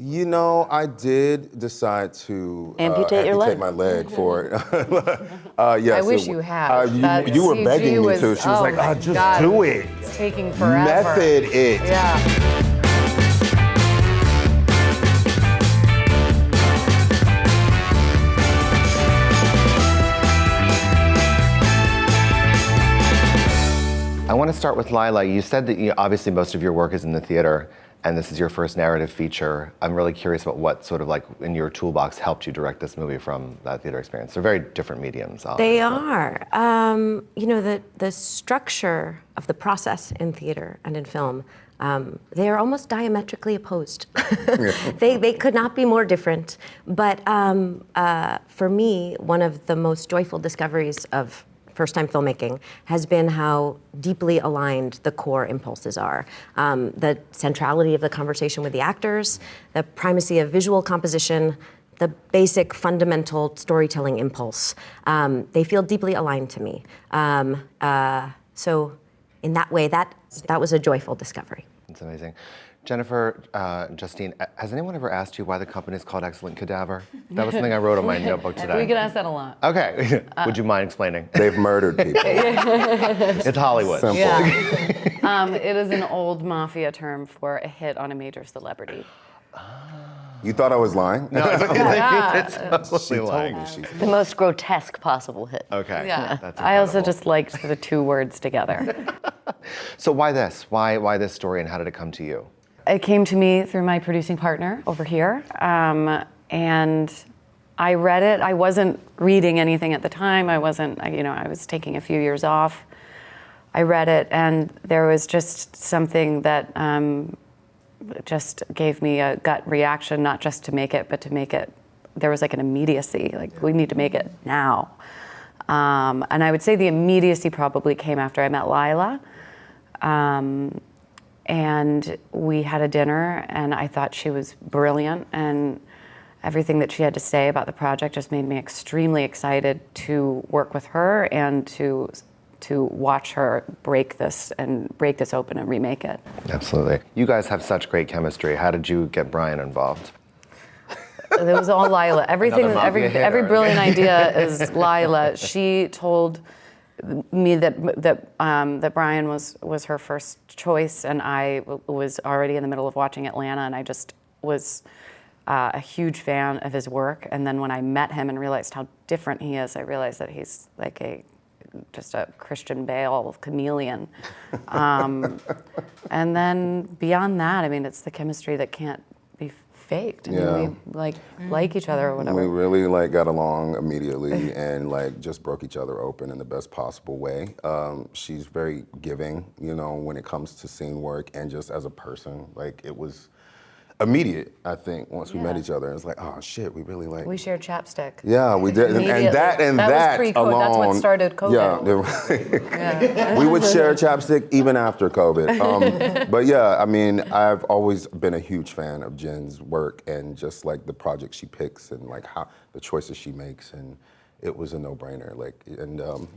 You know, I did decide to amputate your leg. my leg for it. I Yes, wish you had. you were begging me to. She was like, "Oh, just do it. It's taking forever. Method it." Yeah. I want to start with Lila. You said that obviously most of your work is in the theater, and this is your first narrative feature. I'm really curious about what sort of like in your toolbox helped you direct this movie from that theater experience. They're very different mediums. They are. The structure of the process in theater and in film, they are almost diametrically opposed. They could not be more different. But for me, one of the most joyful discoveries of first-time filmmaking has been how deeply aligned the core impulses are. The centrality of the conversation with the actors, the primacy of visual composition, the basic fundamental storytelling impulse. They feel deeply aligned to me. So in that way, that was a joyful discovery. That's amazing. Jennifer, Justine, has anyone ever asked you why the company is called Excellent Cadaver? That was something I wrote on my notebook today. We get asked that a lot. Okay. Would you mind explaining? They've murdered people. It's Hollywood. Simple. Yeah. It is an old mafia term for a hit on a major celebrity. You thought I was lying? No, it's totally She told lying. me. She's The most grotesque possible hit. Okay. Yeah. That's I also incredible. just liked the two words together. So why this? Why this story, and how did it come to you? It came to me through my producing partner over here, and I read it. I wasn't reading anything at the time. I was taking a few years off. I read it, and there was just something that just gave me a gut reaction, not just to make it, but to make it. There was like an immediacy, like we need to make it now. And I would say the immediacy probably came after I met Lila. And we had a dinner, and I thought she was brilliant, and everything that she had to say about the project just made me extremely excited to work with her and to watch her break this open and remake it. Absolutely. You guys have such great chemistry. How did you get Brian involved? It was all Lila. Everything, Another mafia every hitter. brilliant idea is Lila. She told me that Brian was her first choice, and I was already in the middle of watching Atlanta, and I just was a huge fan of his work. And then when I met him and realized how different he is, I realized that he's like just a Christian Bale chameleon. And then beyond that, I mean, it's the chemistry that can't be faked. I mean, we like each other or whatever. We really got along immediately and just broke each other open in the best possible way. She's very giving, when it comes to scene work, and just as a person, it was immediate. I think once we met each other, it was like, oh shit, we really We shared chapstick. Yeah, we did, and that was pre-COVID. alone. That's what started COVID. Yeah, we would share chapstick even after COVID. But yeah, I mean, I've always been a huge fan of Jen's work and just the projects she picks and how the choices she makes, and it was a no-brainer.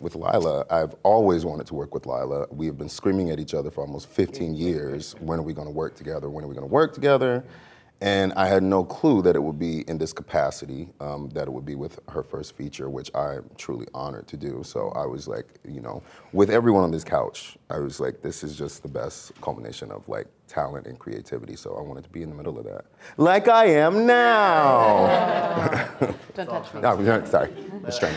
With Lila, I've always wanted to work with Lila. We have been screaming at each other for almost 15 years. When are we going to work together? When are we going to work together? And I had no clue that it would be in this capacity, that it would be with her first feature, which I'm truly honored to do. So I was with everyone on this couch, I was like, this is just the best culmination of talent and creativity. So I wanted to be in the middle of that. Like I am now. Don't touch me. No, sorry. Restrain.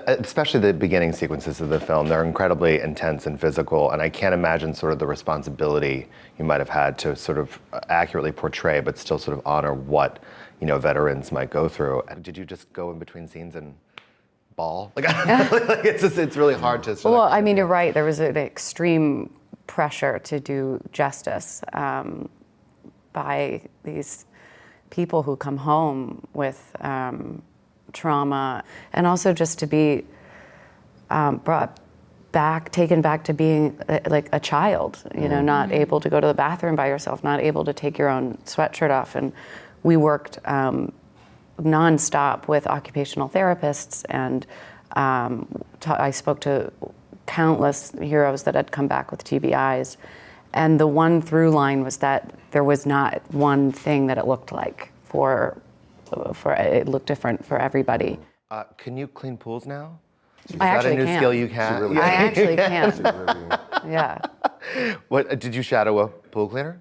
Especially the beginning sequences of the film, they're incredibly intense and physical, and I can't imagine sort of the responsibility you might have had to sort of accurately portray, but still sort of honor what veterans might go through. Did you just go in between scenes and bawl? It's really hard to. Well, I mean, you're right. There was an extreme pressure to do justice by these people who come home with trauma, and also just to be taken back to being a child, not able to go to the bathroom by yourself, not able to take your own sweatshirt off. And we worked nonstop with occupational therapists, and I spoke to countless heroes that had come back with TBIs. And the one through line was that there was not one thing that it looked like for it looked different for everybody. Can you clean pools now? Is I that actually a new can. skill you can? I actually can. Yeah. What did you shadow a pool cleaner?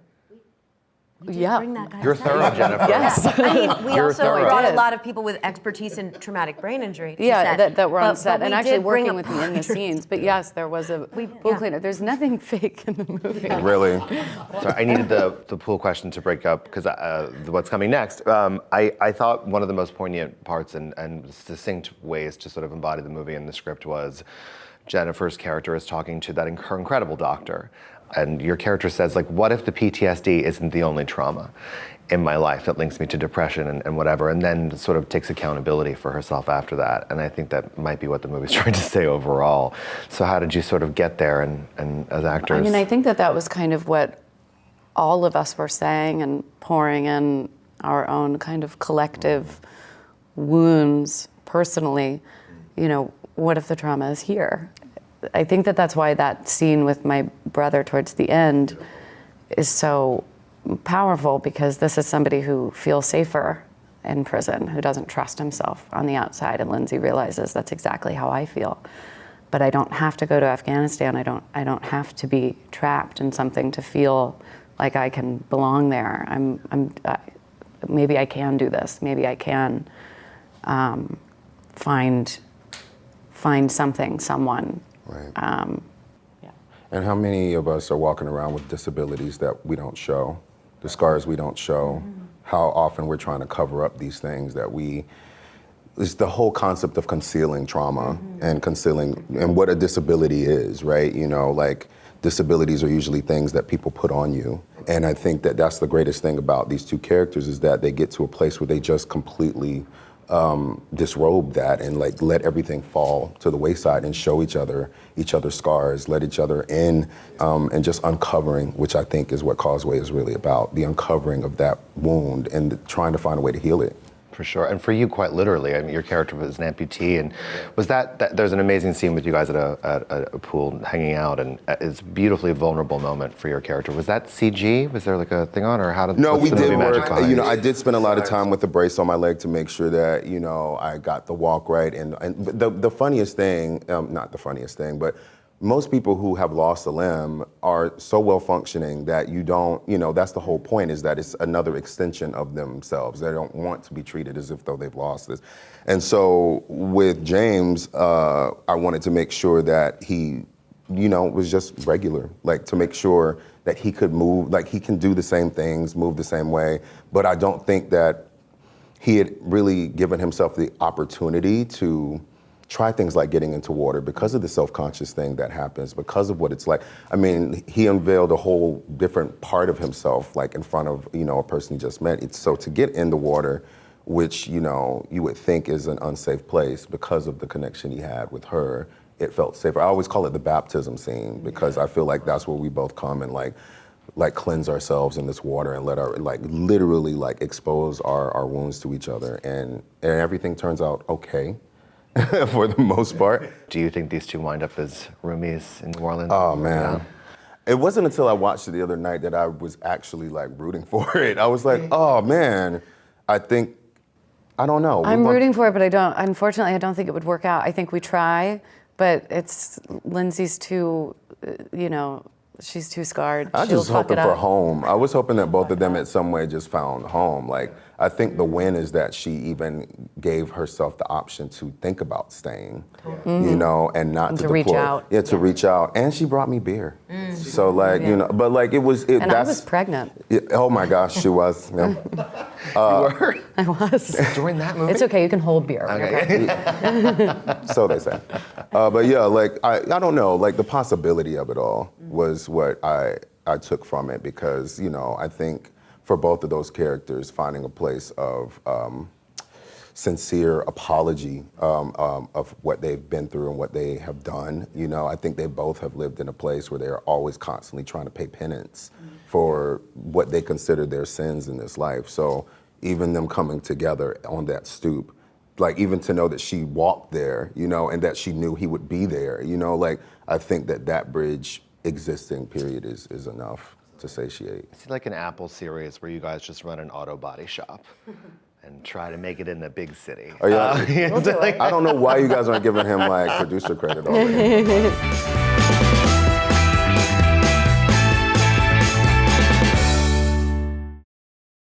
Yeah. Bring that guy You're outside. thorough, Jennifer. Yes. I mean, we You're also thorough. brought a did. lot of people with expertise in traumatic brain injury to Yeah, set. that were on But set we and actually did bring working a with me in the partner. scenes. But yes, there was a pool yeah. cleaner. There's nothing fake in the movie. Really? Sorry, I needed the pool question to break up because what's coming next. I thought one of the most poignant parts and succinct ways to sort of embody the movie in the script was Jennifer's character is talking to her incredible doctor. And your character says, like, what if the PTSD isn't the only trauma in my life that links me to depression and whatever, and then sort of takes accountability for herself after that. And I think that might be what the movie's trying to say overall. So how did you sort of get there and as actors? I mean, I think that was kind of what all of us were saying and pouring in our own kind of collective wounds personally. You know, what if the trauma is here? I think that that's why that scene with my brother towards the end is so powerful, because this is somebody who feels safer in prison, who doesn't trust himself on the outside, and Lindsay realizes that's exactly how I feel. But I don't have to go to Afghanistan. I don't have to be trapped in something to feel like I can belong there. Maybe I can do this. Maybe I can find something, someone. Right. Yeah. And how many of us are walking around with disabilities that we don't show, the scars we don't show, how often we're trying to cover up these things that it's the whole concept of concealing trauma and concealing and what a disability is, right? You know, like disabilities are usually things that people put on you. And I think that that's the greatest thing about these two characters is that they get to a place where they just completely disrobe that and like let everything fall to the wayside and show each other scars, let each other in, and just uncovering, which I think is what Causeway is really about, the uncovering of that wound and trying to find a way to heal it. For sure, and for you, quite literally. I mean, your character was an amputee, and was that there's an amazing scene with you guys at a pool hanging out, and it's a beautifully vulnerable moment for your character. Was that CG? Was there like a thing on, or how did? No, what's we the did movie magic work. behind You know, it? I did spend a lot of time with the brace on my leg to make sure that I got the walk right. And the funniest thing, not the funniest thing, but most people who have lost a limb are so well functioning that you don't, that's the whole point, is that it's another extension of themselves. They don't want to be treated as if though they've lost this. And so with James, I wanted to make sure that he, was just regular, like to make sure that he could move, like he can do the same things, move the same way. But I don't think that he had really given himself the opportunity to try things like getting into water because of the self-conscious thing that happens, because of what it's like. I mean, he unveiled a whole different part of himself, like in front of, a person he just met. So to get in the water, which, you would think is an unsafe place, because of the connection he had with her, it felt safer. I always call it the baptism scene, because I feel like that's where we both come and like cleanse ourselves in this water and let our, literally expose our wounds to each other. And everything turns out okay. For the most part. Do you think these two wind up as roomies in New Orleans? Oh man. Yeah. It wasn't until I watched it the other night that I was actually rooting for it. I was like, oh man, I don't know. I'm rooting for it, but unfortunately, I don't think it would work out. I think we try, but Lindsay's too, she's too scarred. I was She'll just fuck hoping it for up. home. I was hoping that both of them in some way just found home. I think the win is that she even gave herself the option to think about staying, and not And to to reach deploy. out. Yeah, to reach out. And she brought me beer. So but it was. And I was pregnant. Oh my gosh, she was. Yeah. You were? I was. During that movie? It's okay, you can hold beer. Okay. So they say. But yeah, I don't know, the possibility of it all was what I took from it, because, I think for both of those characters, finding a place of sincere apology of what they've been through and what they have done. I think they both have lived in a place where they're always constantly trying to pay penance for what they consider their sins in this life. So even them coming together on that stoop, even to know that she walked there, and that she knew he would be there, I think that bridge existing, period, is enough to satiate. It's like an Apple series where you guys just run an auto body shop and try to make it in a big city. Oh, yeah. We'll do it. I don't know why you guys aren't giving him like producer credit already.